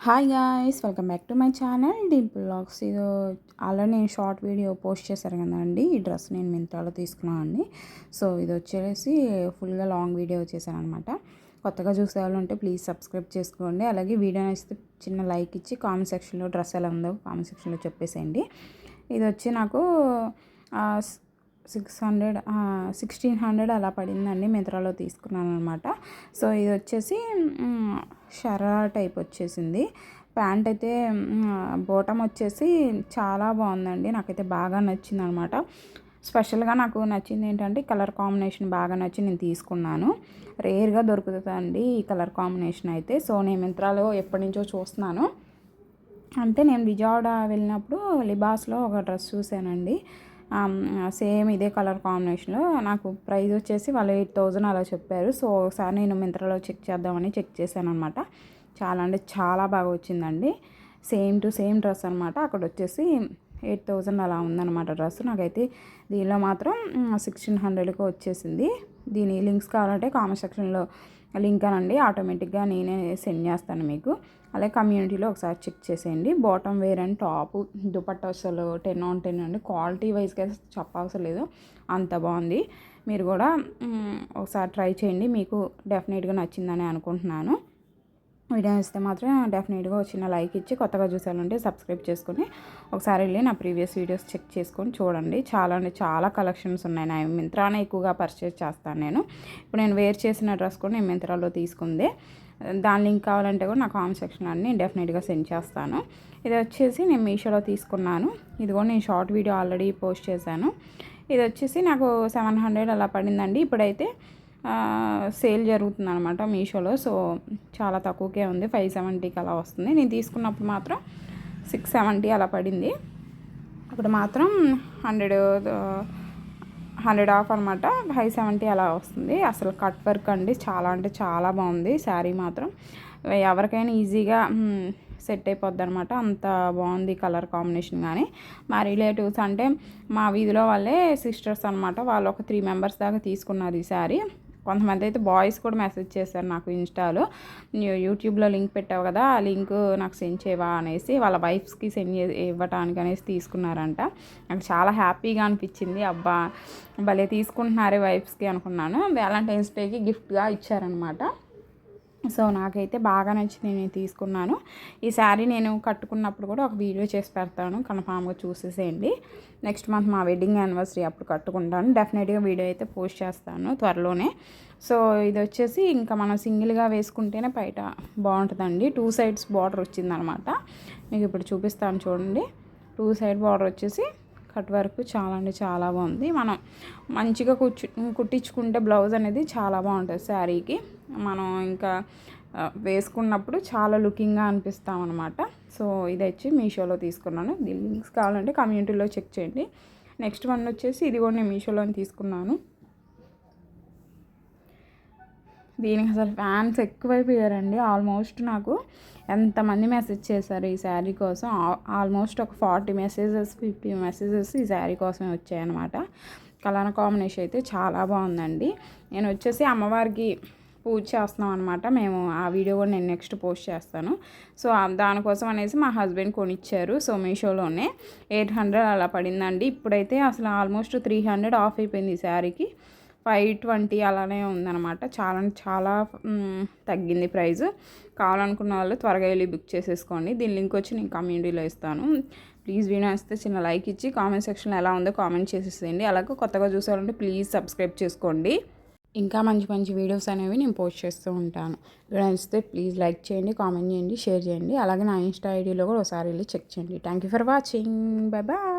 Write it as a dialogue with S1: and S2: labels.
S1: Hi guys, welcome back to my channel Dimple vlogs. ఇది already నేను short video post చేశాను కదండి. ఈ డ్రెస్ నేను మింత్రాలో తీసుకున్నాను అండి. సో ఇది వచ్చేసి ఫుల్గా లాంగ్ వీడియో వచ్చేసాను అనమాట. కొత్తగా చూసే వాళ్ళు ఉంటే ప్లీజ్ సబ్స్క్రైబ్ చేసుకోండి. అలాగే వీడియో నచ్చితే చిన్న లైక్ ఇచ్చి కామెంట్ సెక్షన్లో డ్రెస్ ఎలా ఉందో కామెంట్ సెక్షన్లో చెప్పేసేయండి. ఇది వచ్చి నాకు 1600 అలా పడిందండి. మింత్రాలో తీసుకున్నాను అనమాట. సో ఇది వచ్చేసి షరారా టైప్ వచ్చేసింది. ప్యాంట్ అయితే బోటం వచ్చేసి చాలా బాగుందండి. నాకైతే బాగా నచ్చింది అనమాట. స్పెషల్గా నాకు నచ్చింది ఏంటంటే కలర్ కాంబినేషన్ బాగా నచ్చి నేను తీసుకున్నాను. రేర్గా దొరుకుతుందండి ఈ కలర్ కాంబినేషన్ అయితే. సో నేను మింత్రాలో ఎప్పటి నుంచో చూస్తున్నాను. అంటే నేను విజయవాడ వెళ్ళినప్పుడు లిబాస్లో ఒక డ్రెస్ చూశానండి. సేమ్ ఇదే కలర్ కాంబినేషన్లో. నాకు ప్రైస్ వచ్చేసి వాళ్ళు 8000 అలా చెప్పారు. సో ఒకసారి నేను మింత్రాలో చెక్ చేద్దామని చెక్ చేశాను అనమాట. చాలా అంటే చాలా బాగా వచ్చిందండి. సేమ్ టు సేమ్ డ్రెస్ అనమాట. అక్కడ వచ్చేసి 8000 అలా ఉందన్నమాట డ్రెస్. నాకైతే దీనిలో మాత్రం 1600కి వచ్చేసింది. దీని లింక్స్ కావాలంటే కామెంట్ సెక్షన్లో లింక్ అనండి, ఆటోమేటిక్గా నేనే సెండ్ చేస్తాను మీకు. అలాగే కమ్యూనిటీలో ఒకసారి చెక్ చేసేయండి. Bottom wear and top dupatta అసలు 10 on 10 అండి. క్వాలిటీ వైజ్గా చెప్పవసరం లేదు, అంత బాగుంది. మీరు కూడా ఒకసారి ట్రై చేయండి. మీకు డెఫినెట్గా నచ్చిందని అనుకుంటున్నాను. వీడియో ఇస్తే మాత్రం డెఫినెట్గా చిన్న లైక్ ఇచ్చి కొత్తగా చూసాలంటే సబ్స్క్రైబ్ చేసుకొని ఒకసారి వెళ్ళి నా ప్రీవియస్ వీడియోస్ చెక్ చేసుకొని చూడండి. చాలా అంటే చాలా కలెక్షన్స్ ఉన్నాయి. నా మింత్రానే ఎక్కువగా పర్చేస్ చేస్తాను నేను. ఇప్పుడు నేను వేర్ చేసిన డ్రెస్ కూడా నేను మింత్రాలో తీసుకుందే. దాని లింక్ కావాలంటే కూడా నా కామెంట్ సెక్షన్లో అన్నీ డెఫినెట్గా సెండ్ చేస్తాను. ఇది వచ్చేసి నేను మీషోలో తీసుకున్నాను. ఇది కూడా నేను షార్ట్ వీడియో ఆల్రెడీ పోస్ట్ చేశాను. ఇది వచ్చేసి నాకు 700 అలా పడిందండి. ఇప్పుడైతే సేల్ జరుగుతుంది అనమాట మీషోలో. సో చాలా తక్కువకే ఉంది, 570కి అలా వస్తుంది. నేను తీసుకున్నప్పుడు మాత్రం 670 అలా పడింది. అప్పుడు మాత్రం 100 ఆఫ్ అనమాట, 570 అలా వస్తుంది. అసలు కట్ వర్క్ అండి, చాలా అంటే చాలా బాగుంది. శారీ మాత్రం ఎవరికైనా ఈజీగా సెట్ అయిపోద్ది అనమాట. అంత బాగుంది కలర్ కాంబినేషన్. కానీ మా రిలేటివ్స్ అంటే మా వీధిలో వాళ్ళే సిస్టర్స్ అనమాట. వాళ్ళు ఒక 3 మెంబర్స్ దాకా తీసుకున్నారు ఈ శారీ. కొంతమంది అయితే బాయ్స్ కూడా మెసేజ్ చేశారు నాకు ఇన్స్టాలో, యూట్యూబ్లో లింక్ పెట్టావు కదా, ఆ లింక్ నాకు సెండ్ చేయవా అనేసి వాళ్ళ వైఫ్స్కి సెండ్ ఇవ్వటానికి అనేసి తీసుకున్నారంట. నాకు చాలా హ్యాపీగా అనిపించింది. అబ్బా భలే తీసుకుంటున్నారే వైఫ్స్కి అనుకున్నాను. వ్యాలంటైన్స్ డేకి గిఫ్ట్గా ఇచ్చారనమాట. సో నాకైతే బాగా నచ్చింది, నేను తీసుకున్నాను. ఈ శారీ నేను కట్టుకున్నప్పుడు కూడా ఒక వీడియో చేసి పెడతాను, కన్ఫామ్గా చూసేసేయండి. నెక్స్ట్ మంత్ మా వెడ్డింగ్ యానివర్సరీ అప్పుడు కట్టుకుంటాను. డెఫినెట్గా వీడియో అయితే పోస్ట్ చేస్తాను త్వరలోనే. సో ఇది వచ్చేసి ఇంకా మనం సింగిల్గా వేసుకుంటేనే బయట బాగుంటుందండి. 2 sides బార్డర్ వచ్చిందనమాట. మీకు ఇప్పుడు చూపిస్తాను చూడండి. 2 side బార్డర్ వచ్చేసి కట్ వర్క్ చాలా అంటే చాలా బాగుంది. మనం మంచిగా కుట్టించుకుంటే బ్లౌజ్ అనేది చాలా బాగుంటుంది శారీకి. మనం ఇంకా వేసుకున్నప్పుడు చాలా లుకింగ్గా అనిపిస్తాం అనమాట. సో ఇది వచ్చి మీషోలో తీసుకున్నాను. దీని లింక్స్ కావాలంటే కమ్యూనిటీలో చెక్ చేయండి. నెక్స్ట్ వన్ వచ్చేసి ఇది కూడా నేను మీషోలో తీసుకున్నాను. దీనికి అసలు ఫ్యాన్స్ ఎక్కువైపోయారండి. ఆల్మోస్ట్ నాకు ఎంతమంది మెసేజ్ చేశారు ఈ శారీ కోసం. ఆల్మోస్ట్ ఒక 40 మెసేజెస్ 50 మెసేజెస్ ఈ శారీ కోసమే వచ్చాయన్నమాట. కలర్ కాంబినేషన్ అయితే చాలా బాగుందండి. నేను వచ్చేసి అమ్మవారికి పూజ చేస్తున్నాం అనమాట మేము. ఆ వీడియో కూడా నేను నెక్స్ట్ పోస్ట్ చేస్తాను. సో దానికోసం అనేసి మా హస్బెండ్ కొనిచ్చారు. సో మీషోలోనే 800 అలా పడిందండి. ఇప్పుడైతే అసలు ఆల్మోస్ట్ 300 ఆఫ్ అయిపోయింది ఈ శారీకి. 520 అలానే ఉందన్నమాట. చాలా తగ్గింది ప్రైస్. కావాలనుకున్న వాళ్ళు త్వరగా వెళ్ళి బుక్ చేసేసుకోండి. దీని లింక్ వచ్చి నేను కమ్యూనిటీలో ఇస్తాను. ప్లీజ్ వీడియో వస్తే చిన్న లైక్ ఇచ్చి కామెంట్ సెక్షన్లో ఎలా ఉందో కామెంట్ చేసేసేయండి. అలాగే కొత్తగా చూసారంటే ప్లీజ్ సబ్స్క్రైబ్ చేసుకోండి. ఇంకా మంచి మంచి వీడియోస్ అనేవి నేను పోస్ట్ చేస్తూ ఉంటాను. వీడియో నచ్చితే ప్లీజ్ లైక్ చేయండి, కామెంట్ చేయండి, షేర్ చేయండి. అలాగే నా ఇన్స్టా ఐడిలో కూడా ఒకసారి వెళ్ళి చెక్ చేయండి. Thank you for watching. Bye bye.